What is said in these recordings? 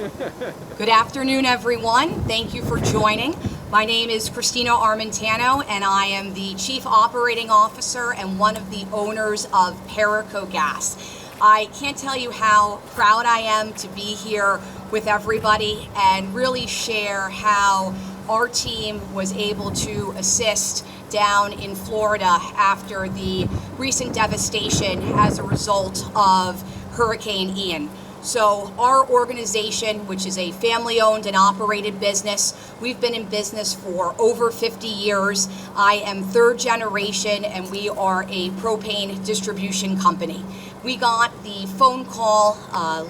Good afternoon, everyone. Thank you for joining. My name is Christina Armentano, and I am the Chief Operating Officer and one of the owners of Paraco Gas. I can't tell you how proud I am to be here with everybody and really share how our team was able to assist down in Florida after the recent devastation as a result of Hurricane Ian. So our organization, which is a family-owned and operated business, we've been in business for over 50 years. I am third generation, and we are a propane distribution company. We got the phone call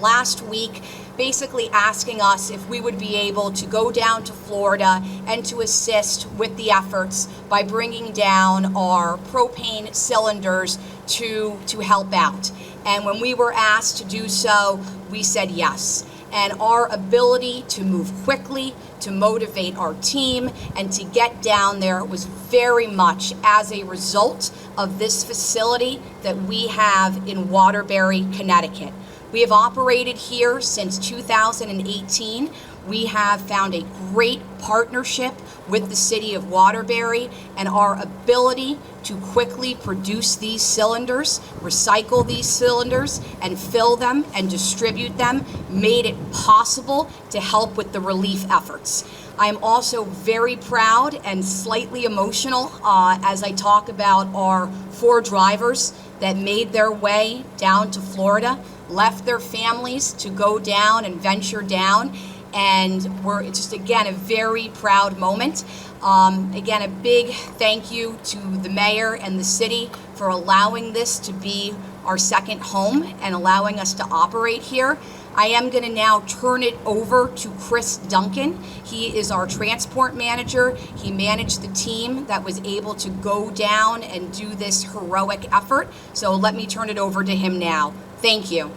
last week basically asking us if we would be able to go down to Florida and to assist with the efforts by bringing down our propane cylinders to help out. And when we were asked to do so, we said yes. And our ability to move quickly, to motivate our team, and to get down there was very much as a result of this facility that we have in Waterbury, Connecticut. We have operated here since 2018. We have found a great partnership with the city of Waterbury, and our ability to quickly produce these cylinders, recycle these cylinders, and fill them and distribute them made it possible to help with the relief efforts. I am also very proud and slightly emotional as I talk about our 4 drivers that made their way down to Florida, left their families to go down and venture down. And it's just, again, a very proud moment. Again, a big thank you to the mayor and the city for allowing this to be our second home and allowing us to operate here. I am going to now turn it over to Chris Duncan. He is our transport manager. He managed the team that was able to go down and do this heroic effort. So let me turn it over to him now. Thank you.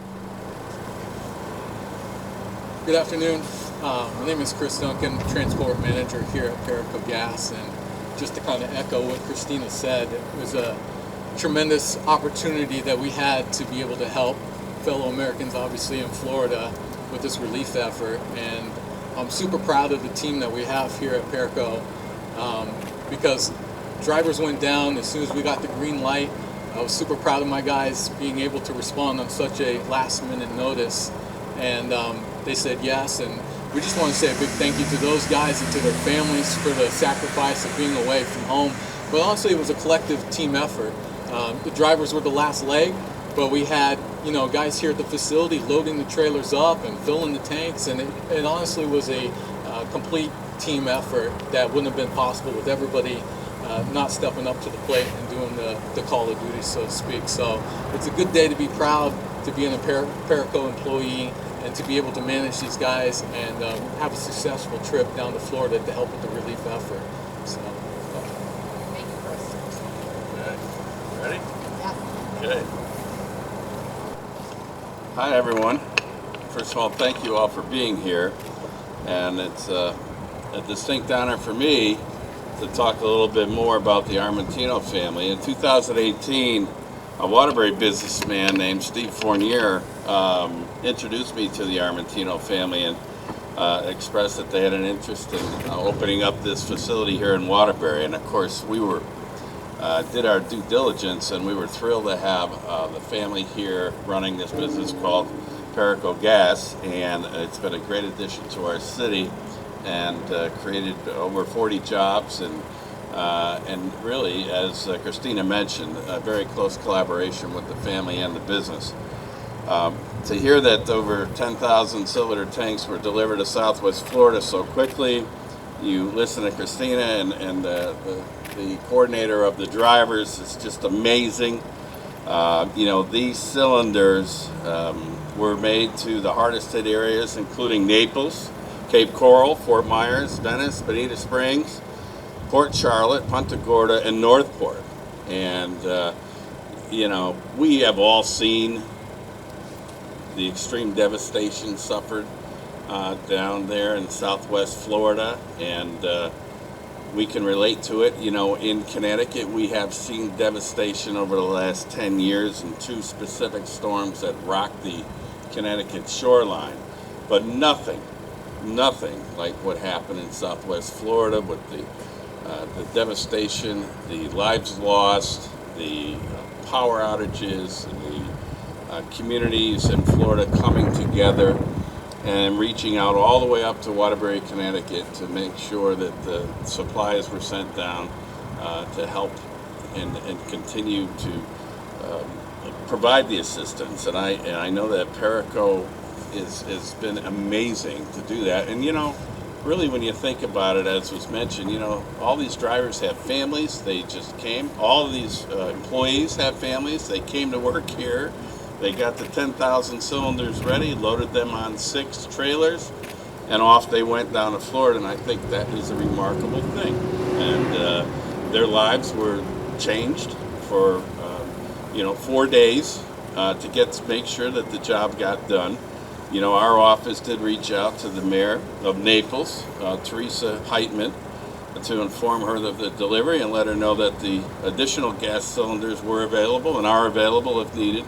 Good afternoon. My name is Chris Duncan, transport manager here at Paraco Gas, and just to kind of echo what Christina said, it was a tremendous opportunity that we had to be able to help fellow Americans, obviously in Florida, with this relief effort. And I'm super proud of the team that we have here at Paraco, because drivers went down as soon as we got the green light. I was super proud of my guys being able to respond on such a last-minute notice, and they said yes. And we just want to say a big thank you to those guys and to their families for the sacrifice of being away from home. But honestly, it was a collective team effort. The drivers were the last leg, but we had guys here at the facility loading the trailers up and filling the tanks, and it honestly was a complete team effort that wouldn't have been possible with everybody not stepping up to the plate and doing the call of duty, so to speak. So it's a good day to be proud to be a Paraco employee and to be able to manage these guys and have a successful trip down to Florida to help with the relief effort. So, Thank you, Chris. Okay. Ready? Yeah. Okay. Hi, everyone. First of all, thank you all for being here. And it's a distinct honor for me to talk a little bit more about the Armentano family. In 2018, a Waterbury businessman named Steve Fournier introduced me to the Armentano family and expressed that they had an interest in opening up this facility here in Waterbury. And of course, we did our due diligence, and we were thrilled to have the family here running this business called Paraco Gas, and it's been a great addition to our city and created over 40 jobs, and really, as Christina mentioned, a very close collaboration with the family and the business. To hear that over 10,000 cylinder tanks were delivered to Southwest Florida so quickly, you listen to Christina and the coordinator of the drivers, it's just amazing. These cylinders were made to the hardest hit areas, including Naples, Cape Coral, Fort Myers, Venice, Bonita Springs, Port Charlotte, Punta Gorda, and Northport. And, we have all seen the extreme devastation suffered down there in Southwest Florida, and we can relate to it. In Connecticut, we have seen devastation over the last 10 years in 2 specific storms that rocked the Connecticut shoreline. but nothing like what happened in Southwest Florida with the devastation, the lives lost, the power outages, the communities in Florida coming together and reaching out all the way up to Waterbury, Connecticut to make sure that the supplies were sent down to help and continue to provide the assistance. And I know that Paraco has been amazing to do that. And really when you think about it, as was mentioned, all these drivers have families. They just came. All of these employees have families. They came to work here. They got the 10,000 cylinders ready, loaded them on 6 trailers, and off they went down to Florida. And I think that is a remarkable thing. And their lives were changed for 4 days to make sure that the job got done. Our office did reach out to the mayor of Naples, Teresa Heitman, to inform her of the delivery and let her know that the additional gas cylinders were available and are available if needed.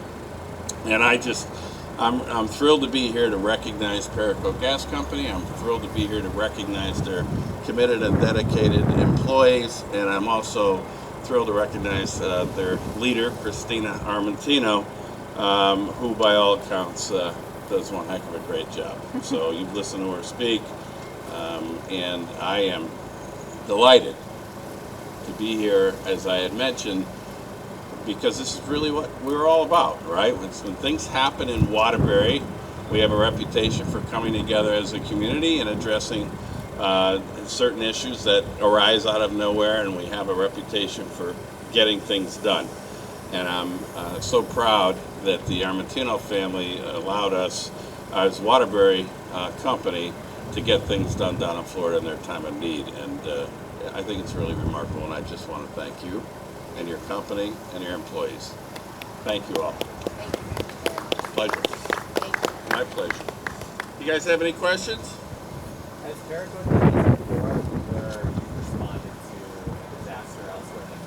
And I'm thrilled to be here to recognize Paraco Gas Company. I'm thrilled to be here to recognize their committed and dedicated employees, and I'm also thrilled to recognize their leader, Christina Armentino, who by all accounts does one heck of a great job. So you've listened to her speak, and I am delighted to be here, as I had mentioned, because this is really what we're all about, right? When things happen in Waterbury, we have a reputation for coming together as a community and addressing certain issues that arise out of nowhere, and we have a reputation for getting things done. And I'm so proud that the Armentino family allowed us, as Waterbury company, to get things done down in Florida in their time of need. And I think it's really remarkable, and I just want to thank you and your company and your employees. Thank you all. Pleasure. My pleasure. You guys have any questions? Has Paraco done this before where you've responded to a disaster elsewhere in the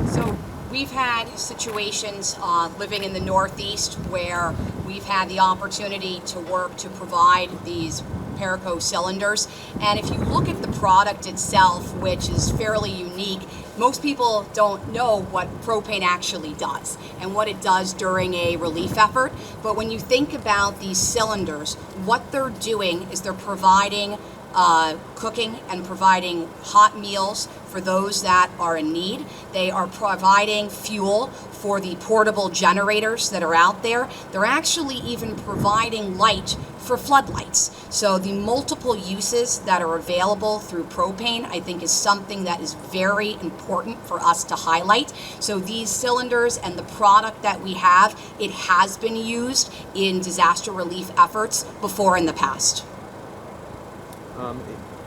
country? So we've had situations living in the Northeast where we've had the opportunity to work to provide these Paraco cylinders. And if you look at the product itself, which is fairly unique, most people don't know what propane actually does and what it does during a relief effort. But when you think about these cylinders, what they're doing is they're providing cooking and providing hot meals for those that are in need. They are providing fuel for the portable generators that are out there. They're actually even providing light for floodlights. So the multiple uses that are available through propane, I think, is something that is very important for us to highlight. So these cylinders and the product that we have, it has been used in disaster relief efforts before in the past.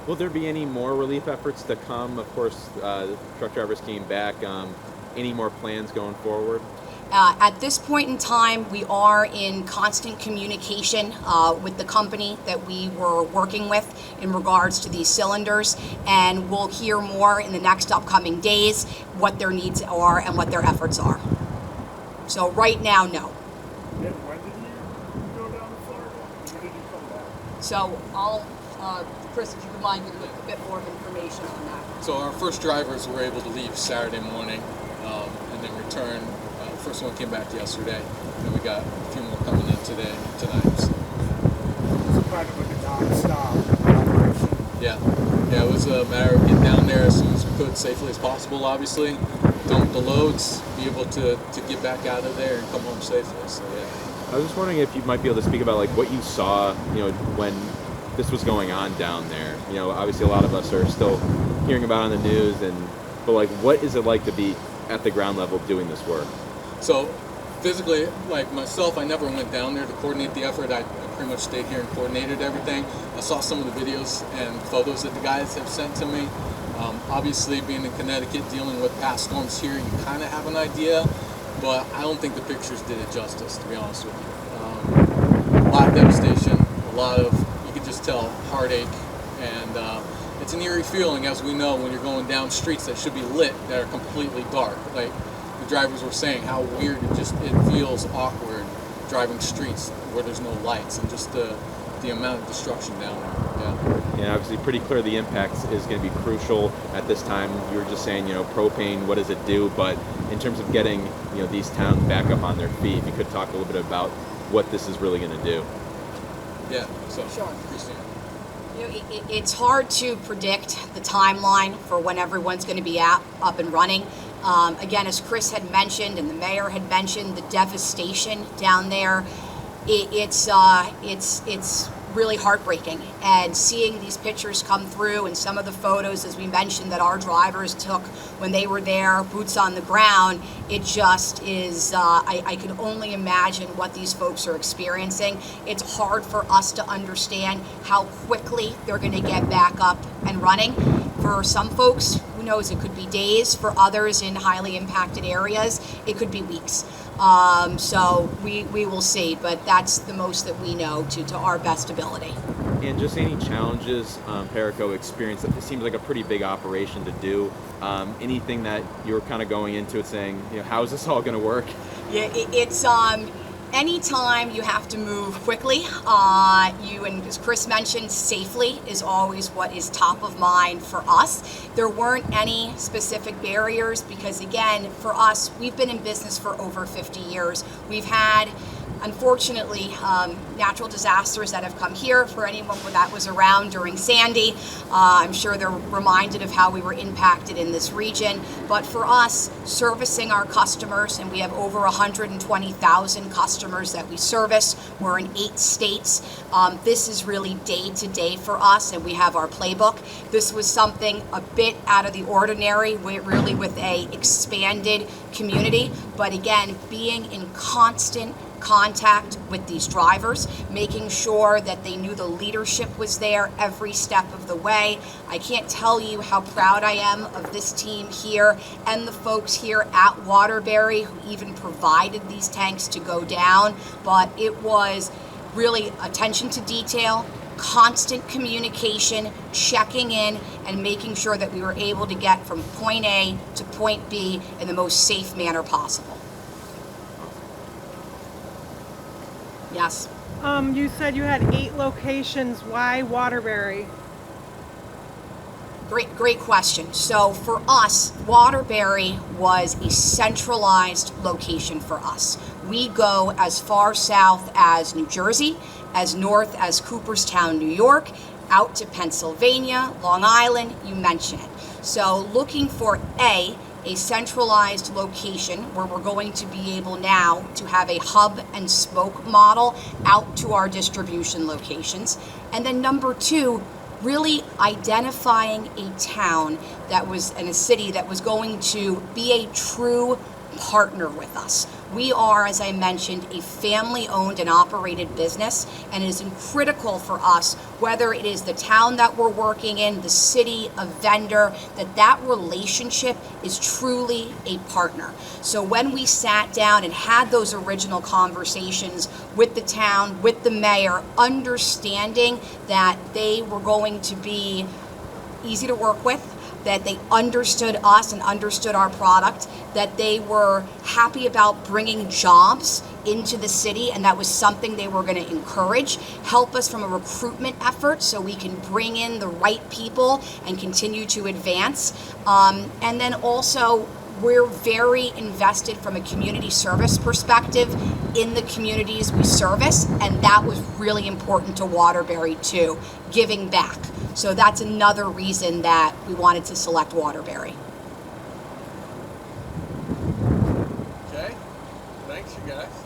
Will there be any more relief efforts to come? Of course, truck drivers came back. Any more plans going forward? At this point in time, we are in constant communication with the company that we were working with in regards to these cylinders, and we'll hear more in the next upcoming days what their needs are and what their efforts are. So right now, no. And when did you go down to Florida? When did you come back? So I'll, Chris, if you could mind giving a bit more information on that. So our first drivers were able to leave Saturday morning and then return. The first one came back yesterday, and we got a few more coming in tonight. So. It's kind of like a non-stop operation. Yeah, it was a matter of getting down there as soon as we could, safely as possible, obviously. Dump the loads, be able to get back out of there and come home safely. So yeah. I was just wondering if you might be able to speak about what you saw, when this was going on down there. Obviously a lot of us are still hearing about it on the news, but what is it like to be at the ground level doing this work? So physically, like myself, I never went down there to coordinate the effort. I pretty much stayed here and coordinated everything. I saw some of the videos and photos that the guys have sent to me. Obviously, being in Connecticut, dealing with past storms here, you kind of have an idea, but I don't think the pictures did it justice, to be honest with you. A lot of devastation, a lot of, you could just tell, heartache, and it's an eerie feeling, as we know, when you're going down streets that should be lit that are completely dark. Like the drivers were saying, how weird it feels awkward driving streets where there's no lights, and just the amount of destruction down there. Yeah. And obviously pretty clear the impact is going to be crucial at this time. You were just saying, propane, what does it do? But in terms of getting, these towns back up on their feet, if you could talk a little bit about what this is really going to do. Yeah, so, Sure. Christina. It's hard to predict the timeline for when everyone's going to be up and running. Again, as Chris had mentioned and the mayor had mentioned, the devastation down there, it's really heartbreaking. And seeing these pictures come through and some of the photos, as we mentioned, that our drivers took when they were there, boots on the ground, it just is, I can only imagine what these folks are experiencing. It's hard for us to understand how quickly they're going to get back up and running. For some folks, who knows, it could be days. For others in highly impacted areas, it could be weeks. So we will see, but that's the most that we know to our best ability. And just any challenges Paraco experienced, it seems like a pretty big operation to do. Anything that you're kind of going into it saying, how is this all going to work? Yeah, it's anytime you have to move quickly, and as Chris mentioned, safely is always what is top of mind for us. There weren't any specific barriers because, again, for us, we've been in business for over 50 years. We've had, unfortunately, natural disasters that have come here. For anyone that was around during Sandy, I'm sure they're reminded of how we were impacted in this region. But for us, servicing our customers, and we have over 120,000 customers that we service. We're in 8 states. This is really day to day for us, and we have our playbook. This was something a bit out of the ordinary, really with a expanded community. But again, being in constant contact with these drivers, making sure that they knew the leadership was there every step of the way. I can't tell you how proud I am of this team here and the folks here at Waterbury who even provided these tanks to go down, but it was really attention to detail, constant communication, checking in, and making sure that we were able to get from point A to point B in the most safe manner possible. Yes. You said you had 8 locations. Why Waterbury? Great question. So for us, Waterbury was a centralized location for us. We go as far south as New Jersey, as north as Cooperstown, New York, out to Pennsylvania, Long Island, you mention it. So looking for a centralized location where we're going to be able now to have a hub and spoke model out to our distribution locations. And then number 2, really identifying a town that was, and a city that was going to be a true partner with us. We are, as I mentioned, a family-owned and operated business, and it is critical for us, whether it is the town that we're working in, the city, a vendor, that relationship is truly a partner. So when we sat down and had those original conversations with the town, with the mayor, understanding that they were going to be easy to work with, that they understood us and understood our product, that they were happy about bringing jobs into the city, and that was something they were going to encourage, help us from a recruitment effort so we can bring in the right people and continue to advance. And then also, we're very invested from a community service perspective in the communities we service, and that was really important to Waterbury too, giving back. So that's another reason that we wanted to select Waterbury. Okay, thanks you guys.